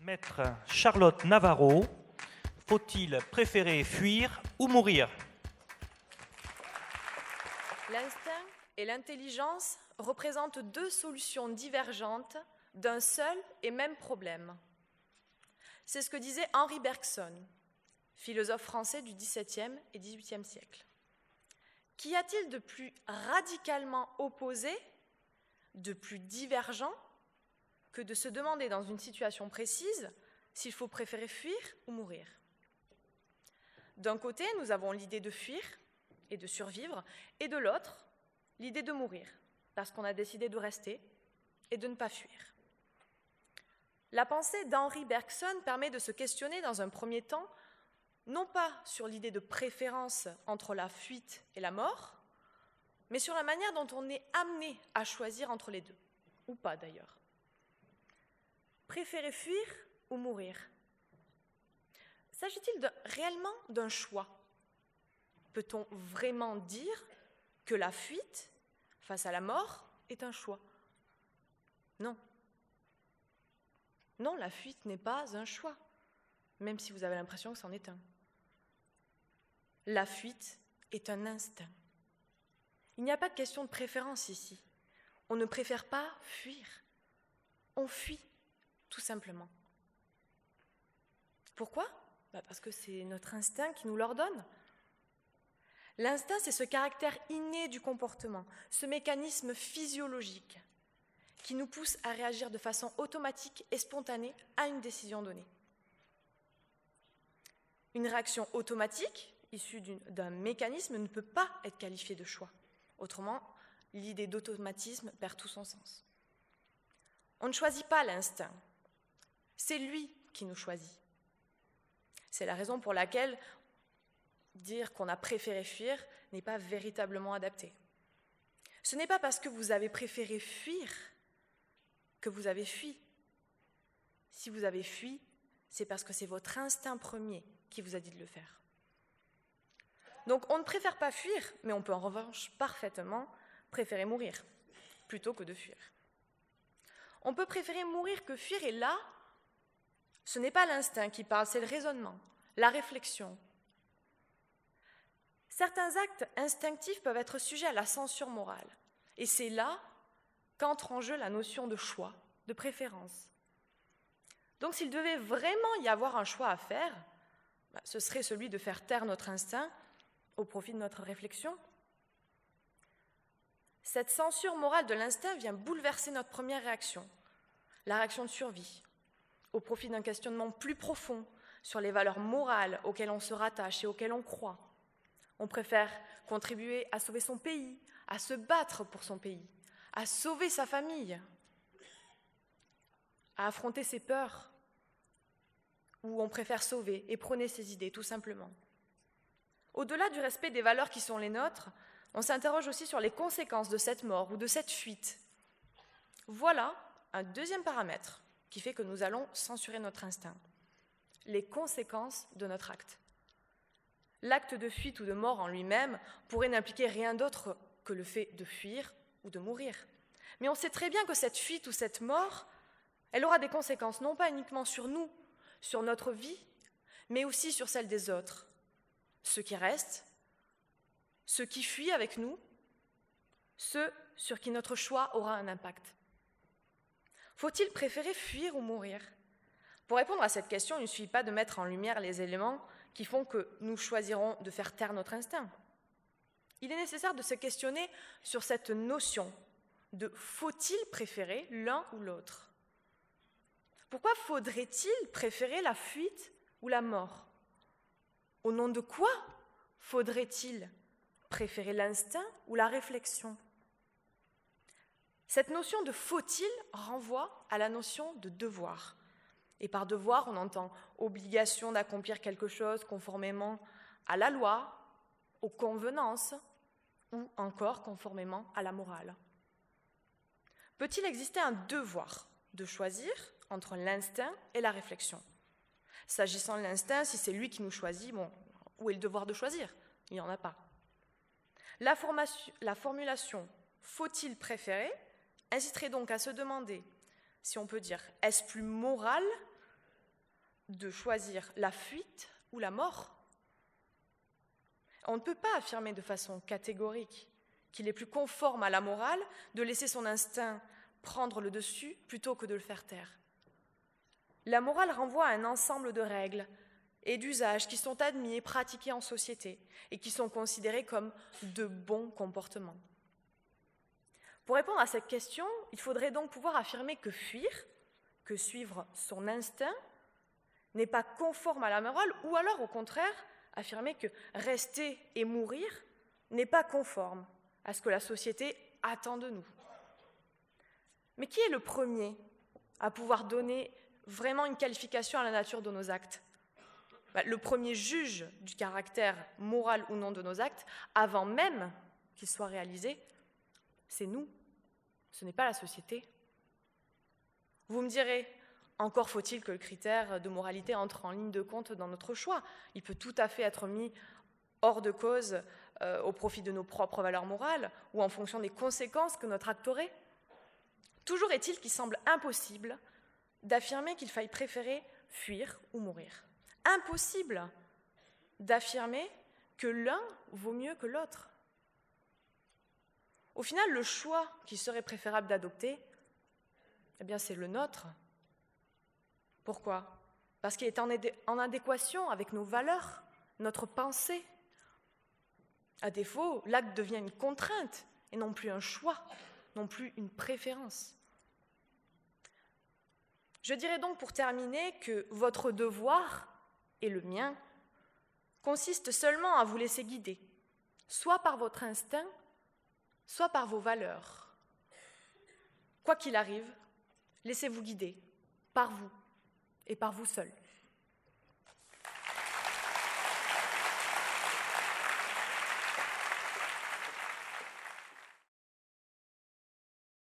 Maître Charlotte Navarro, faut-il préférer fuir ou mourir? L'instinct et l'intelligence représentent deux solutions divergentes d'un seul et même problème. C'est ce que disait Henri Bergson, philosophe français du XVIIe et XVIIIe siècle. Qu'y a-t-il de plus radicalement opposé, de plus divergent, que de se demander dans une situation précise s'il faut préférer fuir ou mourir? D'un côté, nous avons l'idée de fuir et de survivre, et de l'autre, l'idée de mourir, parce qu'on a décidé de rester et de ne pas fuir. La pensée d'Henri Bergson permet de se questionner dans un premier temps, non pas sur l'idée de préférence entre la fuite et la mort, mais sur la manière dont on est amené à choisir entre les deux, ou pas d'ailleurs. Préférer fuir ou mourir? S'agit-il réellement d'un choix? Peut-on vraiment dire que la fuite face à la mort est un choix? Non. Non, la fuite n'est pas un choix, même si vous avez l'impression que c'en est un. La fuite est un instinct. Il n'y a pas de question de préférence ici. On ne préfère pas fuir. On fuit, tout simplement. Pourquoi? Parce que c'est notre instinct qui nous l'ordonne. L'instinct, c'est ce caractère inné du comportement, ce mécanisme physiologique qui nous pousse à réagir de façon automatique et spontanée à une décision donnée. Une réaction automatique, issue d'un mécanisme, ne peut pas être qualifiée de choix. Autrement, l'idée d'automatisme perd tout son sens. On ne choisit pas l'instinct, c'est lui qui nous choisit. C'est la raison pour laquelle dire qu'on a préféré fuir n'est pas véritablement adapté. Ce n'est pas parce que vous avez préféré fuir que vous avez fui. Si vous avez fui, c'est parce que c'est votre instinct premier qui vous a dit de le faire. Donc on ne préfère pas fuir, mais on peut en revanche parfaitement préférer mourir plutôt que de fuir. On peut préférer mourir que fuir, et là, ce n'est pas l'instinct qui parle, c'est le raisonnement, la réflexion. Certains actes instinctifs peuvent être sujets à la censure morale, et c'est là qu'entre en jeu la notion de choix, de préférence. Donc s'il devait vraiment y avoir un choix à faire, ce serait celui de faire taire notre instinct au profit de notre réflexion. Cette censure morale de l'instinct vient bouleverser notre première réaction, la réaction de survie, au profit d'un questionnement plus profond sur les valeurs morales auxquelles on se rattache et auxquelles on croit. On préfère contribuer à sauver son pays, à se battre pour son pays, à sauver sa famille, à affronter ses peurs, ou on préfère sauver et prôner ses idées, tout simplement. Au-delà du respect des valeurs qui sont les nôtres, on s'interroge aussi sur les conséquences de cette mort ou de cette fuite. Voilà un deuxième paramètre qui fait que nous allons censurer notre instinct. Les conséquences de notre acte. L'acte de fuite ou de mort en lui-même pourrait n'impliquer rien d'autre que le fait de fuir ou de mourir. Mais on sait très bien que cette fuite ou cette mort, elle aura des conséquences non pas uniquement sur nous, sur notre vie, mais aussi sur celle des autres. Ceux qui restent, ceux qui fuient avec nous, ceux sur qui notre choix aura un impact. Faut-il préférer fuir ou mourir? Pour répondre à cette question, il ne suffit pas de mettre en lumière les éléments qui font que nous choisirons de faire taire notre instinct. Il est nécessaire de se questionner sur cette notion de faut-il préférer l'un ou l'autre? Pourquoi faudrait-il préférer la fuite ou la mort? Au nom de quoi faudrait-il préférer l'instinct ou la réflexion? Cette notion de faut-il renvoie à la notion de devoir. Et par devoir, on entend obligation d'accomplir quelque chose conformément à la loi, aux convenances, ou encore conformément à la morale. Peut-il exister un devoir de choisir entre l'instinct et la réflexion? S'agissant de l'instinct, si c'est lui qui nous choisit, où est le devoir de choisir? Il n'y en a pas. La formulation « faut-il préférer » inciterait donc à se demander si on peut dire est-ce plus moral de choisir la fuite ou la mort. On ne peut pas affirmer de façon catégorique qu'il est plus conforme à la morale de laisser son instinct prendre le dessus plutôt que de le faire taire. La morale renvoie à un ensemble de règles et d'usages qui sont admis et pratiqués en société et qui sont considérés comme de bons comportements. Pour répondre à cette question, il faudrait donc pouvoir affirmer que fuir, que suivre son instinct, n'est pas conforme à la morale, ou alors au contraire, affirmer que rester et mourir n'est pas conforme à ce que la société attend de nous. Mais qui est le premier à pouvoir donner vraiment une qualification à la nature de nos actes ? Le premier juge du caractère moral ou non de nos actes, avant même qu'ils soient réalisés, c'est nous, ce n'est pas la société. Vous me direz, encore faut-il que le critère de moralité entre en ligne de compte dans notre choix. Il peut tout à fait être mis hors de cause au profit de nos propres valeurs morales ou en fonction des conséquences que notre acte aurait. Toujours est-il qu'il semble impossible d'affirmer qu'il faille préférer fuir ou mourir. Impossible d'affirmer que l'un vaut mieux que l'autre. Au final, le choix qu'il serait préférable d'adopter, eh bien, c'est le nôtre. Pourquoi ? Parce qu'il est en adéquation avec nos valeurs, notre pensée. À défaut, l'acte devient une contrainte et non plus un choix, non plus une préférence. Je dirais donc pour terminer que votre devoir et le mien consiste seulement à vous laisser guider, soit par votre instinct, soit par vos valeurs. Quoi qu'il arrive, laissez-vous guider par vous et par vous seul.